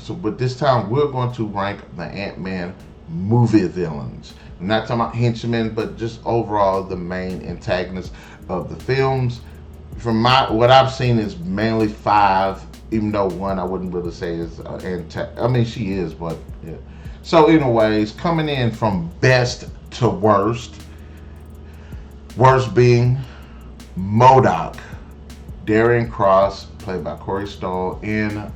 So, but this time we're going to rank the Ant-Man movie villains. I'm not talking about henchmen, but just overall the main antagonists of the films. From what I've seen is mainly five, even though one I wouldn't really say is I mean, she is, but yeah. So, anyways, coming in from best to worst, worst being MODOK, Darian Cross, played by Corey Stoll in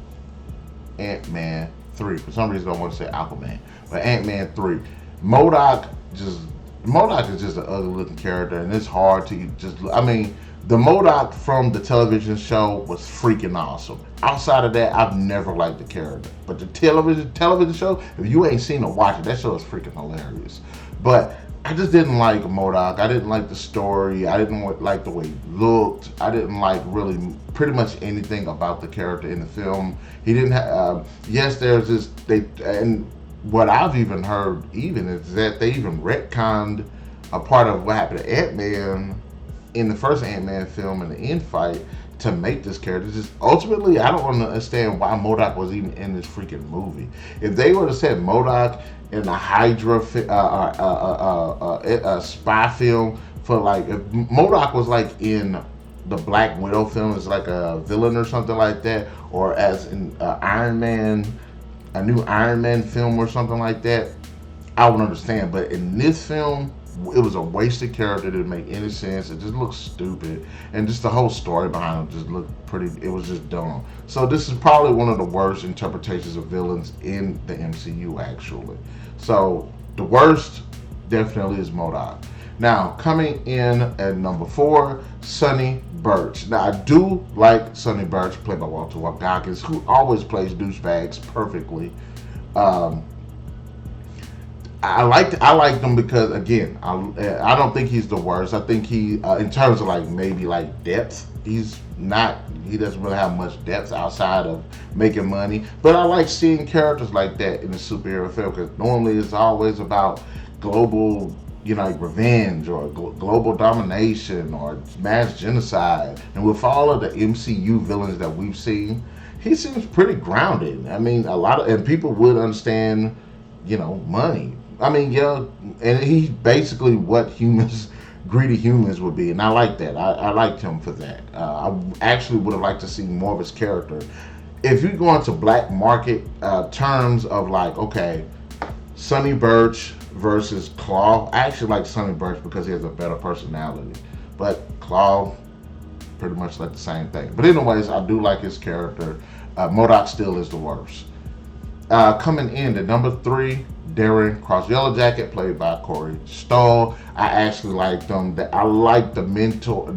Ant-Man 3. For some reason, I don't want to say Aquaman, but Ant-Man 3. MODOK just MODOK is just an ugly looking character, and it's hard to just. I mean, the MODOK from the television show was freaking awesome. Outside of that, I've never liked the character, but the television show, if you ain't seen it, watch it. That show is freaking hilarious. But I just didn't like MODOK. I didn't like the story. I didn't like the way he looked. I didn't like really pretty much anything about the character in the film. He didn't have. Yes, there's this. And what I've even heard is that they even retconned a part of what happened to Ant-Man in the first Ant-Man film in the end fight to make this character. Just ultimately, I don't understand why MODOK was even in this freaking movie. If they would have said MODOK in a Hydra spy film for like, if MODOK was like in the Black Widow film as like a villain or something like that, or as in Iron Man, a new Iron Man film or something like that, I would understand. But in this film, it was a wasted character. It didn't make any sense. It just looked stupid, and just the whole story behind it just looked pretty. It was just dumb. So this is probably one of the worst interpretations of villains in the MCU, actually. So the worst definitely is MODOK. Now coming in at number 4, Sonny Burch. Now I do like Sonny Burch, played by Walter Goggins, who always plays douchebags perfectly. I liked him because, again, I don't think he's the worst. I think he in terms of like maybe like depth, he doesn't really have much depth outside of making money. But I like seeing characters like that in a superhero film, because normally it's always about global, like revenge or global domination or mass genocide. And with all of the MCU villains that we've seen, he seems pretty grounded. I mean, and people would understand, money. I mean, yeah, and he's basically what greedy humans would be, and I like that. I liked him for that. I actually would have liked to see more of his character. If you go into black market terms of like, okay, Sonny Burch versus Claw, I actually like Sonny Burch because he has a better personality, but Claw, pretty much like the same thing. But anyways, I do like his character. MODOK still is the worst. Coming in at number 3, Darian Cross, Yellow Jacket, played by Corey Stoll. I actually liked him. I like the mentor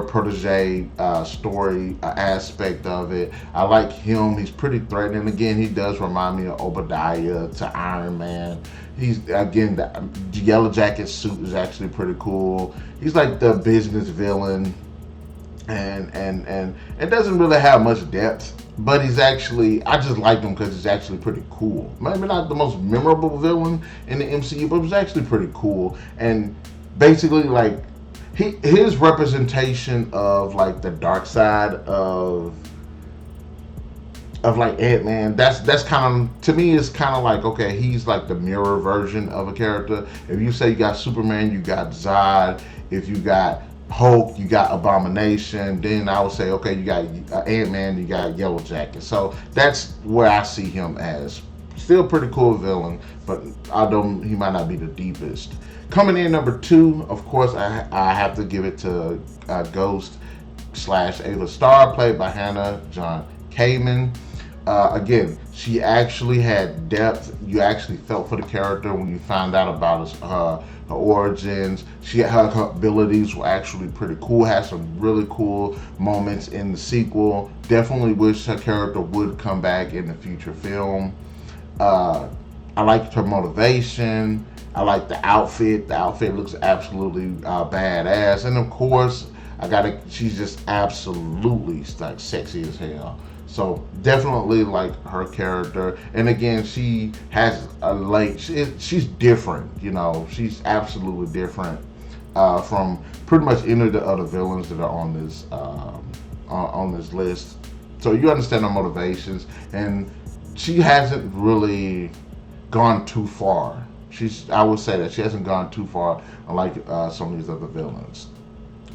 protege story aspect of it. I like him. He's pretty threatening. Again, he does remind me of Obadiah to Iron Man. The Yellow Jacket suit is actually pretty cool. He's like the business villain, and it doesn't really have much depth. But I just like him because he's actually pretty cool. Maybe not the most memorable villain in the MCU, but he's actually pretty cool. And basically, like, his representation of like the dark side of like Ant-Man, that's kind of, to me, it's kind of like, okay, he's like the mirror version of a character. If you say you got Superman, you got Zod. If you got Hulk, you got Abomination. Then I would say, okay, you got Ant-Man, you got Yellow Jacket. So that's where I see him as. Still pretty cool villain, but he might not be the deepest. Coming in number 2, of course, I have to give it to Ghost / Ayla Starr, played by Hannah John-Kamen. Again, she actually had depth. You actually felt for the character when you found out about her origins. Her abilities were actually pretty cool. Had some really cool moments in the sequel. Definitely wish her character would come back in the future film. I liked her motivation. I like the outfit. The outfit looks absolutely badass. And of course, she's just absolutely like sexy as hell. So definitely like her character. And again, she has she's different, she's absolutely different from pretty much any of the other villains that are on this list. So you understand her motivations, and she hasn't really gone too far. I would say that she hasn't gone too far, unlike some of these other villains.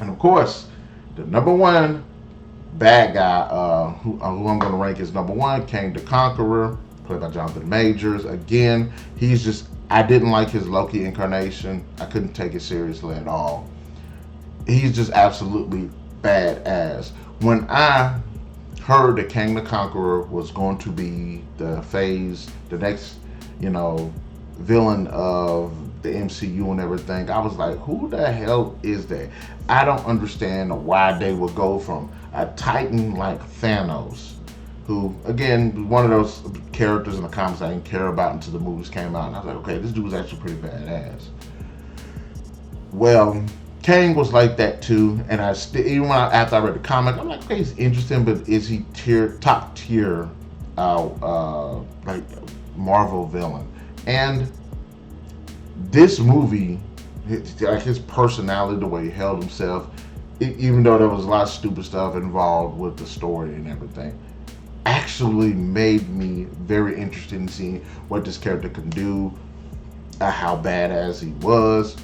And of course, the number one bad guy, who I'm going to rank as number one, Kang the Conqueror, played by Jonathan Majors. Again, I didn't like his Loki incarnation. I couldn't take it seriously at all. He's just absolutely badass. When I heard that Kang the Conqueror was going to be the next, villain of the MCU and everything, I was like, who the hell is that? I don't understand why they would go from a Titan like Thanos, who, again, one of those characters in the comics I didn't care about until the movies came out. And I was like, okay, this dude's actually pretty badass. Well, Kang was like that too, and after I read the comic, I'm like, okay, he's interesting, but is he top tier, like Marvel villain? And this movie, his personality, the way he held himself, even though there was a lot of stupid stuff involved with the story and everything, actually made me very interested in seeing what this character can do, how badass he was.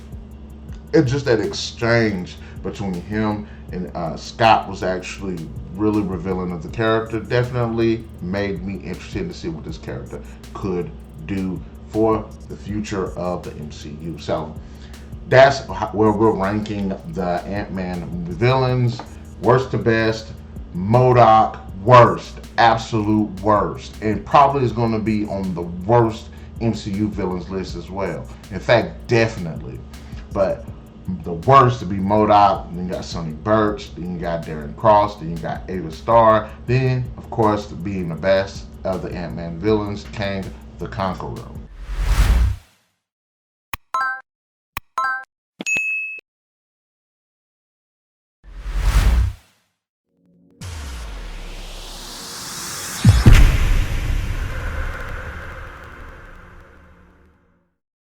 It's just that exchange between him and Scott was actually really revealing of the character. Definitely made me interested to see what this character could do for the future of the MCU. So that's where we're ranking the Ant-Man villains. Worst to best. MODOK, worst. Absolute worst. And probably is going to be on the worst MCU villains list as well. In fact, definitely. But the worst to be MODOK. Then you got Sonny Burch. Then you got Darren Cross. Then you got Ava Starr. Then, of course, being the best of the Ant-Man villains, Kang the Conqueror.